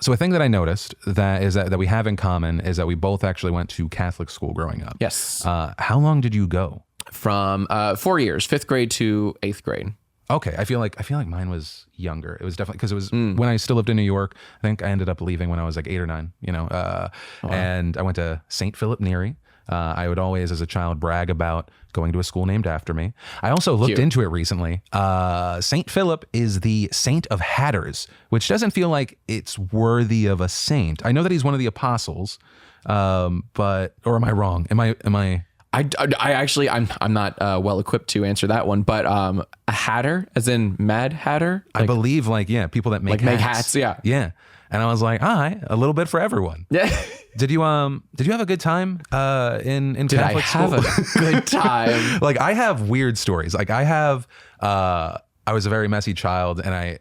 So a thing that I noticed that we have in common is that we both actually went to Catholic school growing up. Yes. How long did you go? From 4 years, 5th grade to 8th grade. Okay, I feel like mine was younger. It was definitely because it was when I still lived in New York. I think I ended up leaving when I was like 8 or 9. And I went to St. Philip Neri. I would always, as a child, brag about going to a school named after me. I also looked into it recently. St. Philip is the saint of hatters, which doesn't feel like it's worthy of a saint. I know that he's one of the apostles, but or am I wrong? Am I? I actually, I'm not well equipped to answer that one, but a hatter, as in Mad Hatter? I believe people that make hats. Yeah. And I was like, all right, a little bit for everyone. Yeah. Did you have a good time in Did Catholic school? I have a good time? Like I have weird stories. Like I was a very messy child, and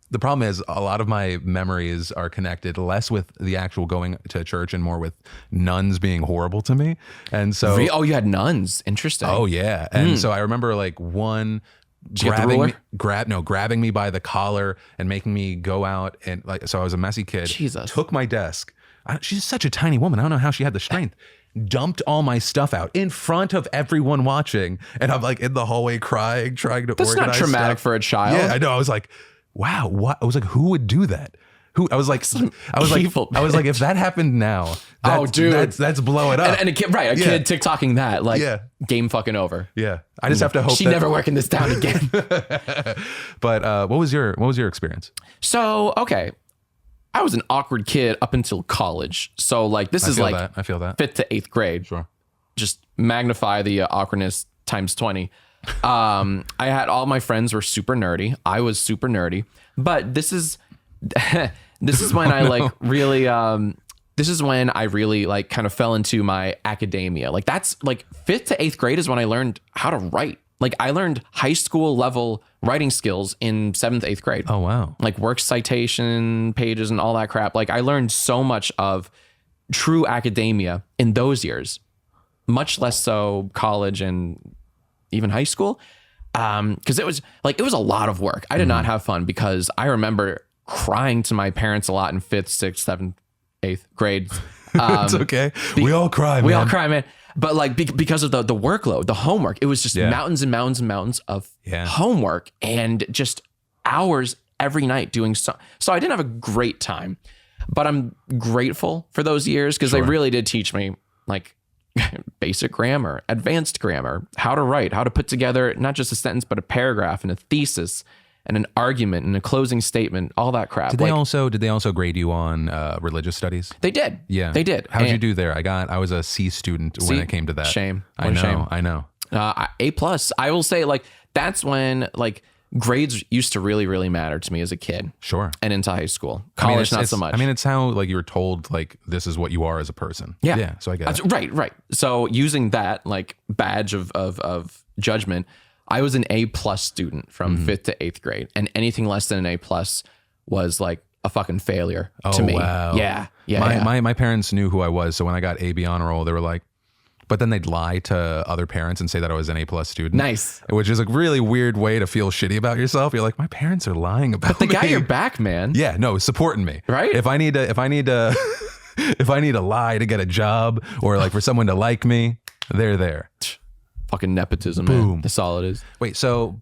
the problem is a lot of my memories are connected less with the actual going to church and more with nuns being horrible to me. And so, oh, you had nuns. Interesting. Oh yeah. And so I remember like one grabbing me by the collar and making me go out, and so I was a messy kid. Jesus. Took my desk. She's such a tiny woman. I don't know how she had the strength. Dumped all my stuff out in front of everyone watching, and I'm like in the hallway crying, trying to That's organize not traumatic stuff. for a child. Yeah, I know. I was like, wow, what? I was like, who would do that? I was like, if that happened now, that's blow it up. And a kid, right? A kid TikToking that, like, game fucking over. Yeah, I just have to hope she's never working this down again. But what was your experience? So okay, I was an awkward kid up until college. So like this is like I feel that 5th to 8th grade. Sure. Just magnify the awkwardness times 20. I had all my friends were super nerdy. I was super nerdy, but this is when I like really this is when I really like kind of fell into my academia. Like that's like 5th to 8th grade is when I learned how to write. Like I learned high school level writing skills in 7th, 8th grade. Oh, wow. Like work citation pages and all that crap. Like I learned so much of true academia in those years, much less so college and even high school. Cause it was a lot of work. I did not have fun because I remember crying to my parents a lot in 5th, 6th, 7th, 8th grade. It's okay. We all cry, man. But like because of the workload, the homework, it was just mountains and mountains and mountains of homework and just hours every night doing so I didn't have a great time, but I'm grateful for those years because they really did teach me like basic grammar, advanced grammar, how to write, how to put together not just a sentence, but a paragraph and a thesis and an argument and a closing statement, all that crap. Did they also grade you on religious studies? They did. Yeah, they did. How'd you do there? I was a C student when it came to that. Shame. I know. A+. I will say like that's when like grades used to really, really matter to me as a kid. Sure. And into high school. College, not so much. I mean, it's how like you were told like this is what you are as a person. Yeah. So I get it. Right. So using that like badge of judgment, I was an A+ student from 5th to 8th grade, and anything less than an A+ was like a fucking failure to me. Wow. Yeah. My parents knew who I was, so when I got AB honor roll, they were like, but then they'd lie to other parents and say that I was an A+ student. Nice. Which is a really weird way to feel shitty about yourself. You're like, my parents are lying about me. But they got your back, man. Yeah, no, supporting me. Right? If I need to lie to get a job or like for someone to like me, they're there. Fucking nepotism, Boom. man. That's all it is. Wait, so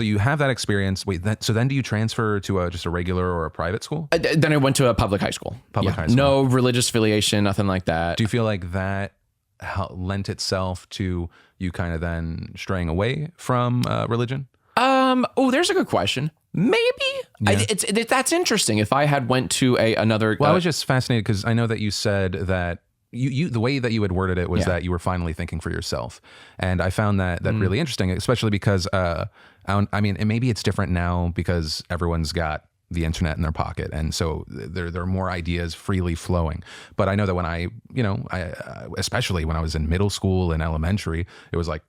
you have that experience. So then do you transfer to just a regular or a private school? Then I went to a public high school. High school. No religious affiliation, nothing like that. Do you feel like that lent itself to you kind of then straying away from religion? There's a good question. Maybe. Yeah. That's interesting. If I had went to another. Well, I was just fascinated because I know that you said that you the way that you had worded it was that you were finally thinking for yourself, and I found that really interesting, especially because I mean, and maybe it's different now because everyone's got the internet in their pocket, and so there are more ideas freely flowing. But I know that when I especially when I was in middle school and elementary, it was like.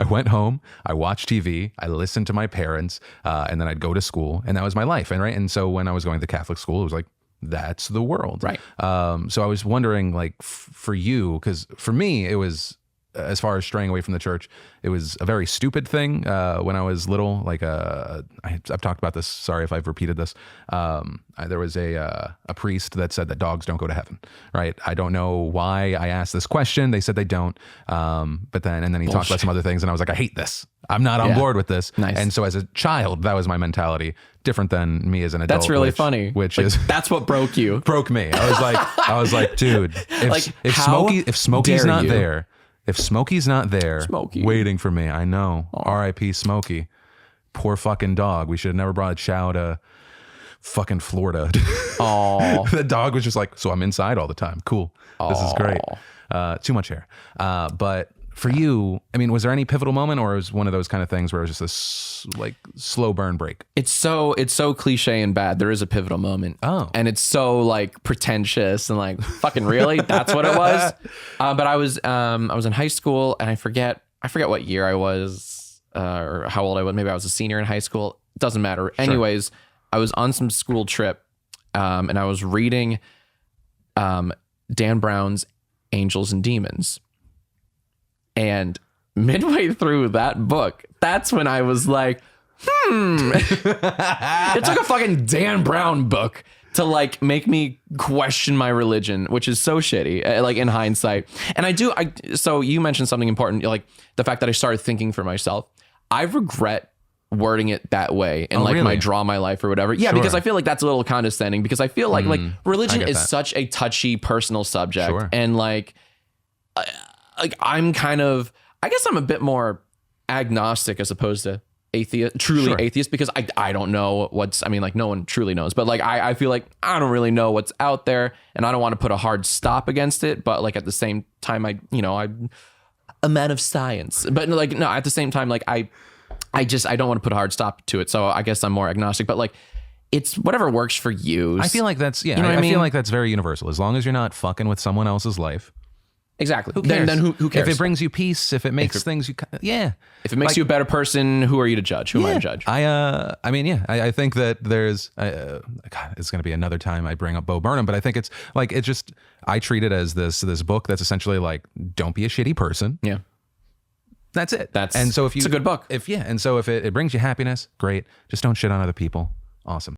I went home, I watched TV, I listened to my parents, and then I'd go to school, and that was my life. And so when I was going to Catholic school, it was like, that's the world. Right. So I was wondering, like, for you, because for me, it was as far as straying away from the church, it was a very stupid thing when I was little. Like I've talked about this. Sorry if I've repeated this. There was a priest that said that dogs don't go to heaven. Right? I don't know why I asked this question. They said they don't. But then he talked about some other things, and I was like, I hate this. I'm not on board with this. Nice. And so as a child, that was my mentality. Different than me as an adult. That's really funny. Which like, is that's what broke you. Broke me. I was like, dude, if Smokey's not there. If Smokey's not there, waiting for me, I know. R.I.P. Smokey. Poor fucking dog. We should have never brought Chow to fucking Florida. Oh, the dog was just like, so I'm inside all the time. Cool. This is great. Too much hair. But for you, I mean, was there any pivotal moment, or was one of those kind of things where it was just this like slow burn break? It's so cliche and bad. There is a pivotal moment. Oh, and it's so like pretentious and like fucking really. That's what it was. But I was in high school, and I forget what year I was or how old I was. Maybe I was a senior in high school. Doesn't matter. Sure. Anyways, I was on some school trip, and I was reading Dan Brown's Angels and Demons. And midway through that book, that's when I was like, it took a fucking Dan Brown book to like make me question my religion, which is so shitty, like in hindsight. And so you mentioned something important, like the fact that I started thinking for myself. I regret wording it that way in like my Draw My Life or whatever. Yeah, sure. Because I feel like that's a little condescending, because I feel like religion is such a touchy personal subject. Sure. And like I'm kind of, I guess I'm a bit more agnostic as opposed to truly atheist, because I don't know I mean, like no one truly knows, but like I feel like I don't really know what's out there, and I don't want to put a hard stop against it, but like at the same time, I'm a man of science, but like, no, at the same time, like I don't want to put a hard stop to it. So I guess I'm more agnostic, but like it's whatever works for you. I feel like that's, you know I feel like that's very universal. As long as you're not fucking with someone else's life. Exactly. Who cares? Then who cares? If it brings you peace, if it makes things If it makes you a better person, who are you to judge? Who am I to judge? I think that there's God, it's going to be another time I bring up Bo Burnham, but I think it's like, I treat it as this book that's essentially like, don't be a shitty person. Yeah. That's it. It's a good book. And so if it brings you happiness, great. Just don't shit on other people. Awesome.